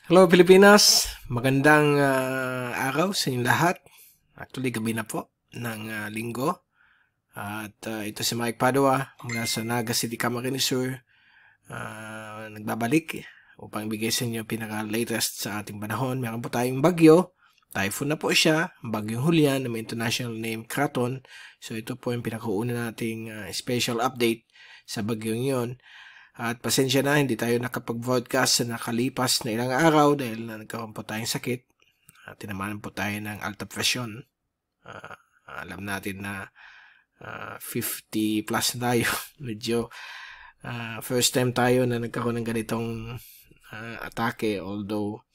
Hello Pilipinas! Magandang araw sa inyong lahat. Actually, gabi na po ng linggo. At ito si Mike Padua mula sa Naga City, Camarines Sur. Nagbabalik upang ibigay sa inyo pinaka-latest sa ating panahon. Meron po tayong bagyo. Typhoon na po siya. Bagyong Julian na may international name Kraton. So ito po yung pinakauna nating special update sa bagyong yon. At pasensya na, hindi tayo nakapag-broadcast sa nakalipas na ilang araw dahil nagkaroon po tayong sakit. Tinamanan po tayo ng alta presyon. Alam natin na 50 plus na tayo. Medyo first time tayo na nagkaroon ng ganitong atake, although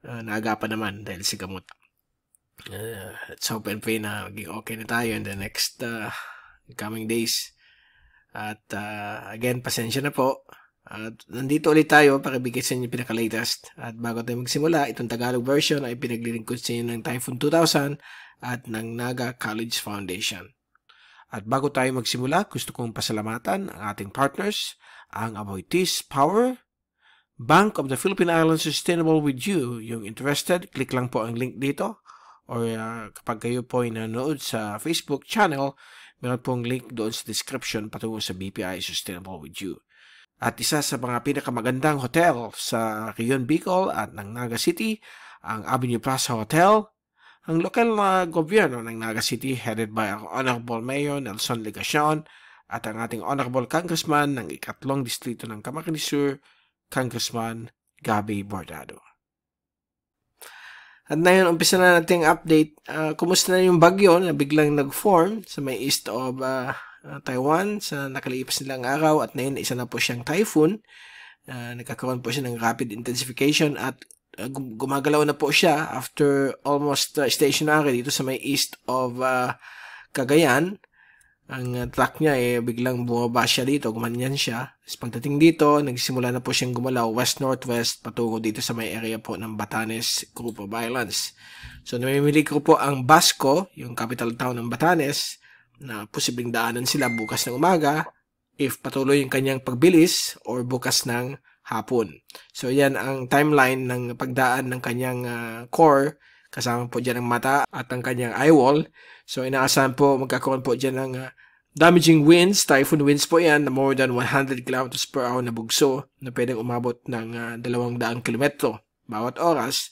naagapan naman dahil sa gamot. Let's hope and pray na maging okay na tayo in the next coming days. At again, pasensya na po. At nandito ulit tayo para bigay sa inyo pinaka-latest. At bago tayo magsimula, itong Tagalog version ay pinaglilingkod sa inyo ng Typhoon 2000 at ng Naga College Foundation. At bago tayo magsimula, gusto kong pasalamatan ang ating partners, ang Aboitiz Power, Bank of the Philippine Islands Sustainable with You. Yung interested, click lang po ang link dito. Or kapag kayo po ay nanonood sa Facebook channel, meron pong link doon sa description patungo sa BPI Sustainable with You. At isa sa mga pinakamagandang hotel sa Rion Bicol at ng Naga City, ang Avenue Plaza Hotel. Ang lokal na gobyerno ng Naga City headed by ang Honorable Mayor Nelson Legacion at ang ating Honorable Congressman ng ikatlong distrito ng Camarines Sur, Congressman Gabby Bordado. At ngayon, umpisa na nating update. Kumusta na yung bagyo na biglang nag-form sa may east of Taiwan sa nakalipas nilang araw at ngayon isa na po siyang typhoon. Nagkakaroon po siya ng rapid intensification at gumagalaw na po siya after almost stationary dito sa may east of Cagayan. Ang track niya biglang bumaba siya dito, gumanyan siya. Pagdating dito, nagsimula na po siyang gumalaw west-northwest patungo dito sa may area po ng Batanes Group of Islands. So namimili ko po ang Basco, yung capital town ng Batanes, na posibleng daanan sila bukas ng umaga if patuloy yung kanyang pagbilis or bukas ng hapon. So yan ang timeline ng pagdaan ng kanyang core. Kasama po dyan ang mata at ang kanyang eyewall. So, inaasahan po magkakaroon po dyan ng damaging winds, typhoon winds po yan, na more than 100 km per hour na bugso na pwedeng umabot ng 200 kilometro bawat oras.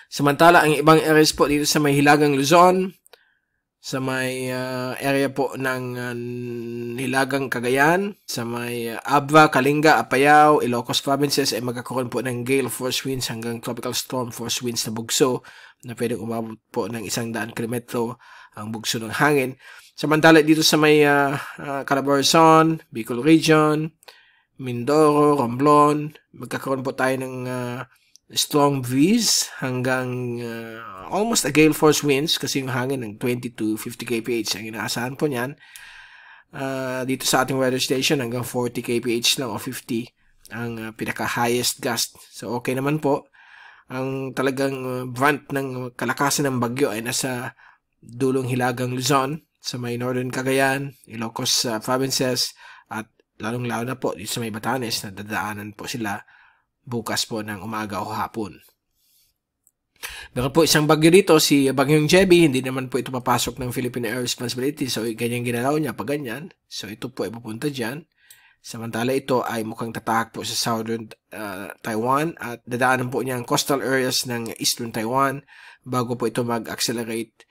Samantala, ang ibang areas po dito sa may Hilagang Luzon, sa may area po ng Hilagang Cagayan, sa may Abra, Kalinga, Apayao, Ilocos provinces ay magkakaroon po ng gale force winds hanggang tropical storm force winds na bugso na pwedeng umabot po ng 100 kilometro ang bugso ng hangin. Samantala dito sa may Calabarzon, Bicol Region, Mindoro, Romblon, magkakaroon po tayo ng strong breeze hanggang almost a gale force winds kasi yung hangin ng 20 to 50 kph ang inaasahan po niyan. Dito sa ating weather station hanggang 40 kph lang o 50 ang pinaka-highest gust. So okay naman po. Ang talagang brunt ng kalakasan ng bagyo ay nasa dulong Hilagang Luzon, sa may Northern Cagayan, Ilocos provinces at lalong-lalo na po dito sa may Batanes na dadaanan po sila bukas po ng umaga o hapon. Meron po isang bagyo dito, si Bagyong Jebi, hindi naman po ito papasok ng Philippine Air Responsibility. So, ganyan ginalaw niya pag ganyan. So, ito po ay pupunta dyan. Samantala ito ay mukhang tatahak po sa southern Taiwan at dadaanan po niya ang coastal areas ng eastern Taiwan bago po ito mag-accelerate.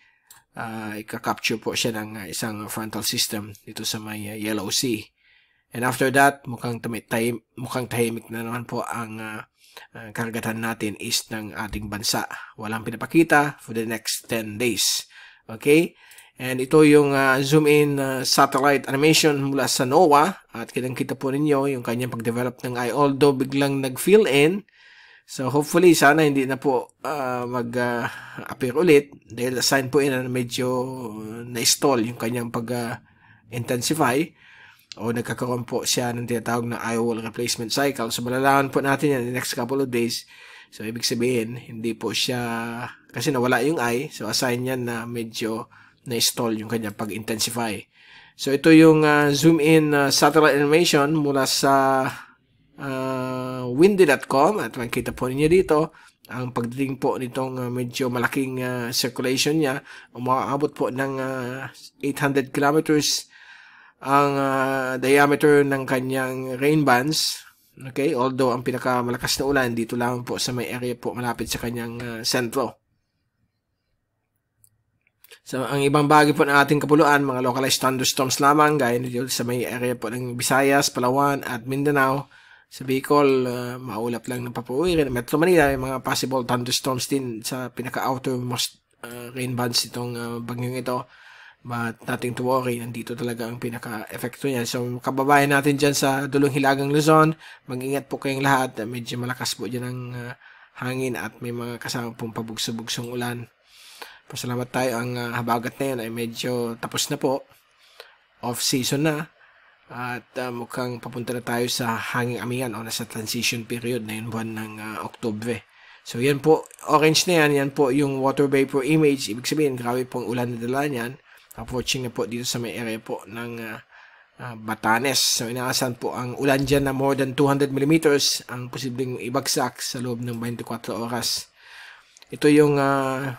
Ika-capture po siya ng isang frontal system dito sa may Yellow Sea. And after that, mukhang tahimik na naman po ang karagatan natin east ng ating bansa. Walang pinapakita for the next 10 days. Okay? And ito yung zoom in satellite animation mula sa NOAA. At kitang-kita po ninyo yung kanyang pag-develop ng eye. Although biglang nag-fill in. So hopefully sana hindi na po mag-appear ulit. Dahil sign po na medyo na-stall yung kanyang pag-intensify. O nagkakaroon po siya ng tinatawag na eyewall replacement cycle. So malalaman po natin yan in the next couple of days. So ibig sabihin, hindi po siya, kasi nawala yung eye. So assign yan na medyo na-stall yung kanyang pag-intensify. So ito yung zoom in satellite animation mula sa windy.com at makikita po ninyo dito ang pagdating po nitong medyo malaking circulation niya. Umaabot po ng 800 kilometers ang diameter ng kanyang rain bands. Okay, although ang pinakamalakas na ulan dito lang po sa may area po malapit sa kanyang sentro. So, ang ibang bagay po ng ating kapuluan, mga localized thunderstorms lamang, gaya nito sa may area po ng Visayas, Palawan, at Mindanao. Sa Bicol, maulap lang ng Papua, Metro Manila, may mga possible thunderstorms din sa pinaka-outermost rain bands itong bagyong ito. But nothing to worry, nandito talaga ang pinaka-epekto niya. So, kababayan natin dyan sa dulong Hilagang Luzon, mag-ingat po kayong lahat. Medyo malakas po dyan ang hangin at may mga kasama pong pabugso-bugsong ulan. Pasalamat tayo, ang habagat na yan ay medyo tapos na po. Off-season na. At mukhang papunta na tayo sa hanging amihan o nasa transition period na yung buwan ng Oktubre. So, yan po, orange na yan. Yan po yung water vapor image. Ibig sabihin, grabe pong ulan na dala niyan. Approaching na po dito sa may area po ng Batanes. So, inaasahan po ang ulan dyan na more than 200 millimeters ang posibleng ibagsak sa loob ng 24 oras. Ito yung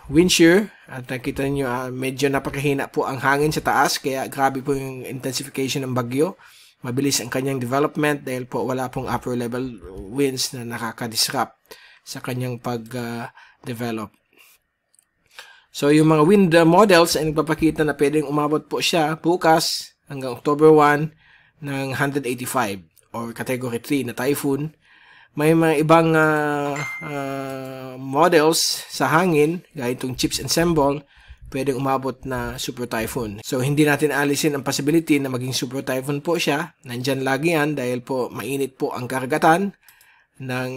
wind shear. At nakita nyo, medyo napakahina po ang hangin sa taas. Kaya grabe po yung intensification ng bagyo. Mabilis ang kanyang development dahil po wala pong upper level winds na nakaka-disrupt sa kanyang pag-develop. So, yung mga wind models ay nagpapakita na pwedeng umabot po siya bukas hanggang October 1 ng 185 or Category 3 na typhoon. May mga ibang models sa hangin, gaya itong Chips Ensemble, pwedeng umabot na super typhoon. So, hindi natin alisin ang possibility na maging super typhoon po siya. Nandyan lagi yan dahil po mainit po ang karagatan ng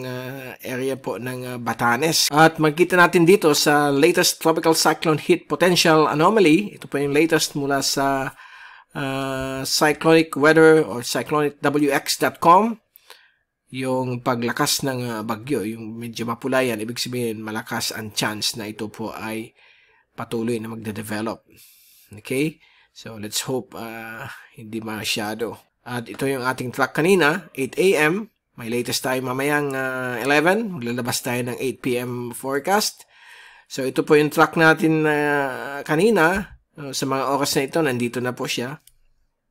area po ng Batanes. At magkita natin dito sa latest tropical cyclone heat potential anomaly. Ito po yung latest mula sa cyclonic weather or cyclonicwx.com. Yung paglakas ng bagyo, yung medyo mapula yan, ibig sabihin malakas ang chance na ito po ay patuloy na magde-develop. Okay? So let's hope hindi masyado. At ito yung ating track kanina, 8 a.m. May latest tayo mamayang 11. Maglalabas tayo ng 8 p.m. forecast. So, ito po yung track natin kanina. Sa mga oras na ito, nandito na po siya.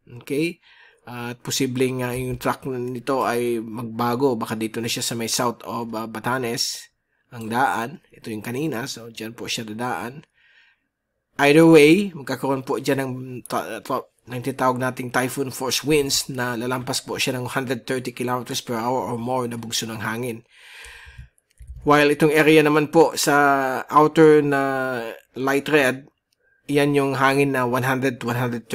Okay? At posibleng yung track nito ay magbago. Baka dito na siya sa may south of Batanes. Ang daan. Ito yung kanina. So, dyan po siya dadaan. Either way, magkakaroon po dyan ng tinatawag nating typhoon force winds na lalampas po siya ng 130 km per hour or more na bugso ng hangin. While itong area naman po sa outer na light red, yan yung hangin na 100-130.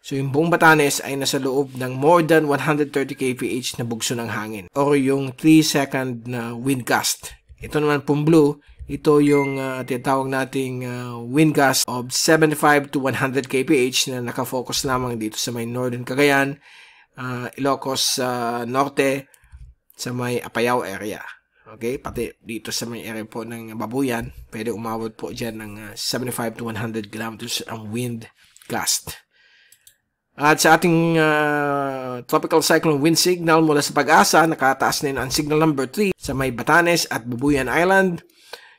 So yung buong Batanes ay nasa loob ng more than 130 kph na bugso ng hangin or yung 3-second na wind gust. Ito naman pong blue, ito yung tinatawag nating wind gust of 75 to 100 kph na nakafocus lamang dito sa may northern Cagayan, Ilocos Norte, sa may Apayao area. Okay, pati dito sa may area po ng Babuyan, pwede umabot po dyan ng 75 to 100 kilometers ang wind gust. At sa ating tropical cyclone wind signal mula sa Pag-asa, nakataas na yun ang signal number 3 sa may Batanes at Babuyan Island.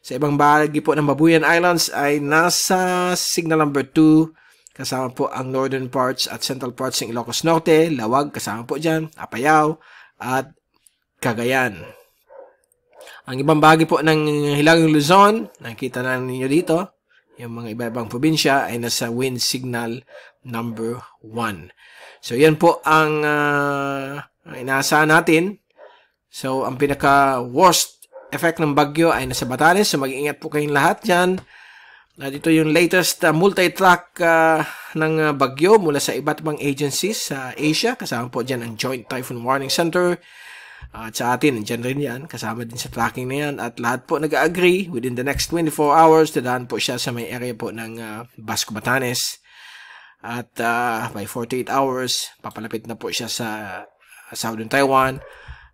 Sa ibang bahagi po ng Babuyan Islands ay nasa signal number 2, kasama po ang northern parts at central parts ng Ilocos Norte, Lawag, kasama po dyan, Apayao, at Cagayan. Ang ibang bahagi po ng Hilagang Luzon, nakikita na ninyo dito, yung mga iba-ibang probinsya ay nasa wind signal number 1. So, yan po ang inaasahan natin. So, ang pinaka-worst effect ng bagyo ay nasa Batanes. So, mag-iingat po kayong lahat dyan. At ito yung latest multi-track ng bagyo mula sa iba't ibang agencies sa Asia. Kasama po dyan ang Joint Typhoon Warning Center. At sa atin, dyan rin yan. Kasama din sa tracking na yan. At lahat po nag-agree within the next 24 hours. Dadaan po siya sa may area po ng Basco, Batanes. At by 48 hours, papalapit na po siya sa Southern Taiwan.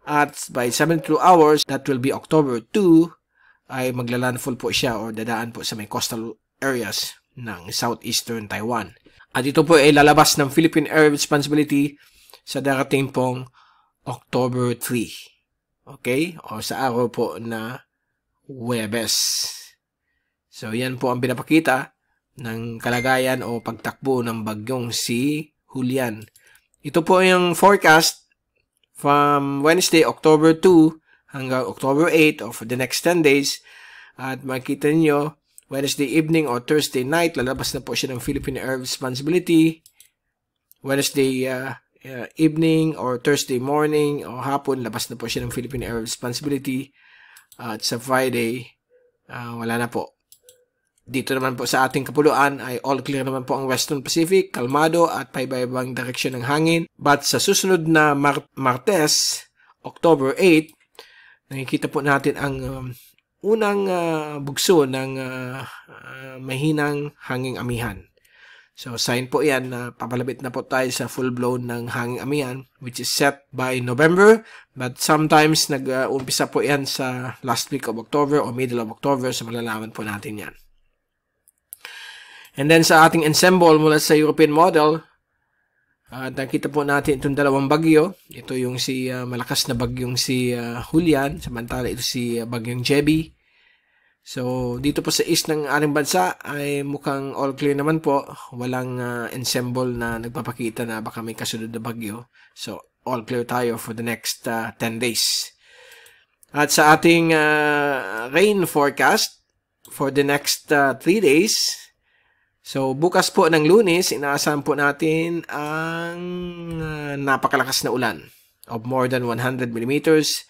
At by 72 hours, that will be October 2, ay maglalandfall po siya or dadaan po sa may coastal areas ng southeastern Taiwan. At ito po ay lalabas ng Philippine Air Responsibility sa darating pong October 3. Okay? O sa araw po na Huwebes. So, yan po ang pinapakita ng kalagayan o pagtakbo ng bagyong si Julian. Ito po yung forecast from Wednesday, October 2 hanggang October 8 or for the next 10 days. At makikita niyo Wednesday evening or Thursday night, lalabas na po siya ng Philippine Air Responsibility. Wednesday evening or Thursday morning o hapon, labas na po siya ng Philippine Air Responsibility. At sa Friday, wala na po. Dito naman po sa ating kapuluan ay all clear naman po ang Western Pacific, kalmado at paiba-ibang direksyon ng hangin. But sa susunod na Martes, October 8, nakikita po natin ang unang bugso ng mahinang hanging amihan. So, sign po yan na papalapit na po tayo sa full-blown ng hanging amihan, which is set by November. But sometimes, nag-umpisa po yan sa last week of October o middle of October. So, malalaman po natin yan. And then, sa ating ensemble mula sa European model, nakita po natin itong dalawang bagyo. Ito yung si malakas na bagyong si Julian. Samantala, ito si bagyong Jebi. So, dito po sa east ng ating bansa ay mukhang all clear naman po. Walang ensemble na nagpapakita na baka may kasunod na bagyo. So, all clear tayo for the next 10 days. At sa ating rain forecast for the next 3 days, so bukas po ng Lunes, inaasahan po natin ang napakalakas na ulan of more than 100 millimeters.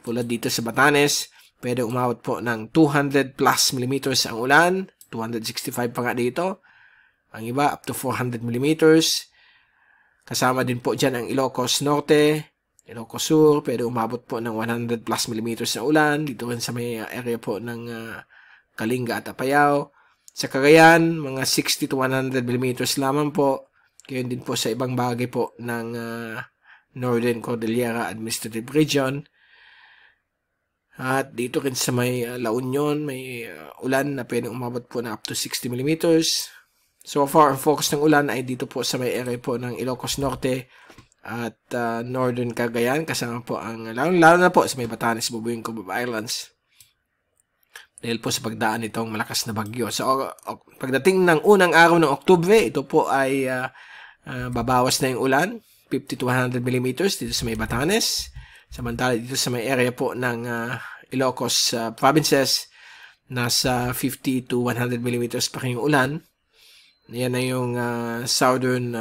Tulad dito sa Batanes, pwede umabot po ng 200 plus millimeters ang ulan. 265 pa nga dito. Ang iba, up to 400 millimeters. Kasama din po dyan ang Ilocos Norte, Ilocos Sur. Pwede umabot po ng 100 plus millimeters na ulan. Dito rin sa may area po ng Kalinga at Apayao. Sa Cagayan, mga 60 to 100 millimeters lamang po. Gayon din po sa ibang bagay po ng Northern Cordillera Administrative Region. At dito rin sa may La Union, may ulan na pwedeng umabot po na up to 60 millimeters. So far, ang focus ng ulan ay dito po sa may area po ng Ilocos Norte at Northern Cagayan. Kasama po ang, lalo na po sa may Batanes, Bubuing Cubao Islands. Dahil po sa pagdaan nitong malakas na bagyo. So, pagdating ng unang araw ng Oktubre, ito po ay babawas na yung ulan. 50 to 100 millimeters dito sa may Batanes. Samantala dito sa may area po ng Ilocos provinces, nasa 50 to 100 millimeters pa yung ulan. Yan na yung southern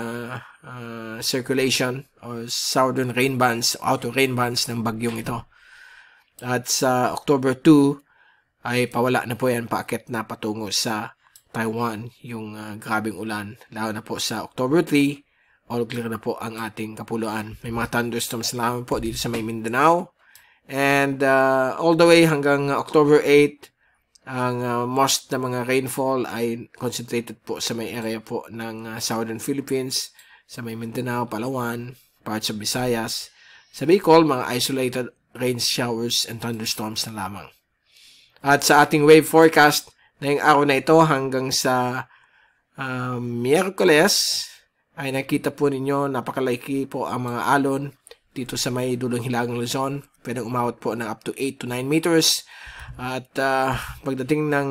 circulation or southern rain bands, outer rain bands ng bagyong ito. At sa October 2 ay pawala na po yan, paakit na patungo sa Taiwan yung grabing ulan. Lalo na po sa October 3, all clear na po ang ating kapuluan. May mga thunderstorms naman po dito sa may Mindanao. And all the way hanggang October 8, ang most na mga rainfall ay concentrated po sa may area po ng southern Philippines, sa may Mindanao, Palawan, parts of Visayas. Sa Bicol, mga isolated rain showers and thunderstorms na lamang. At sa ating wave forecast, na yung araw na ito hanggang sa Miyerkules, ay nakita po ninyo, napakalaki po ang mga alon dito sa may dulong hilagang Luzon. Pwedeng umawat po ng up to 8 to 9 meters. At pagdating ng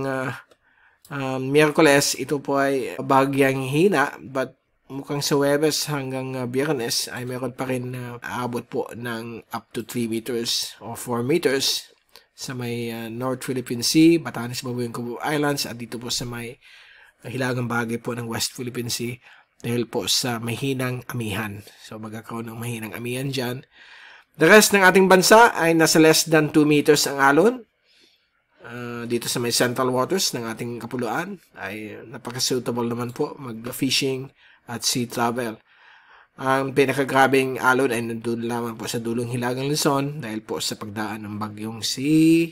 Miyerkules, ito po ay bagyang hina. But mukhang sa Huwebes hanggang Biyernes ay meron pa rin aabot po ng up to 3 meters or 4 meters sa may North Philippine Sea, Batanes, Bubuing Cubao Islands, at dito po sa may hilagang bagay po ng West Philippine Sea. Dahil po sa mahinang amihan. So, magkakaroon ng mahinang amihan dyan. The rest ng ating bansa ay nasa less than 2 meters ang alon. Dito sa may central waters ng ating kapuluan ay napaka-suitable naman po mag-fishing at sea travel. Ang pinakagrabing alon ay nandun lamang po sa dulong hilagang Luzon dahil po sa pagdaan ng bagyong si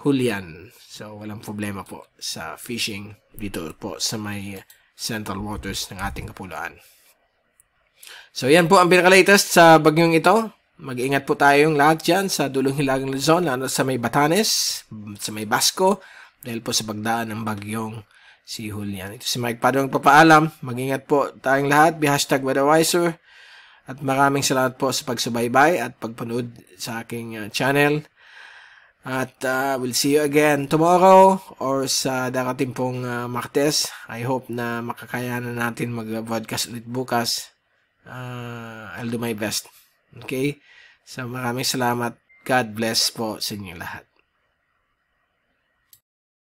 Julian. So, walang problema po sa fishing dito po sa may central waters ng ating kapuluan. So, yan po ang pinaka-latest sa bagyong ito. Mag-ingat po tayong lahat dyan sa dulong hilagang Luzon, lalo sa may Batanes, sa may Basco, dahil po sa pagdaan ng bagyong si Julian. Ito si Mike Padong papaalam. Mag-ingat po tayong lahat. Be #weatherwiser. At maraming salamat po sa pagsubaybay at pagpanood sa aking channel. At we'll see you again tomorrow or sa darating pong Martes. I hope na makakayanan natin mag-broadcast ulit bukas. I'll do my best. Okay? So maraming salamat. God bless po sa inyo lahat.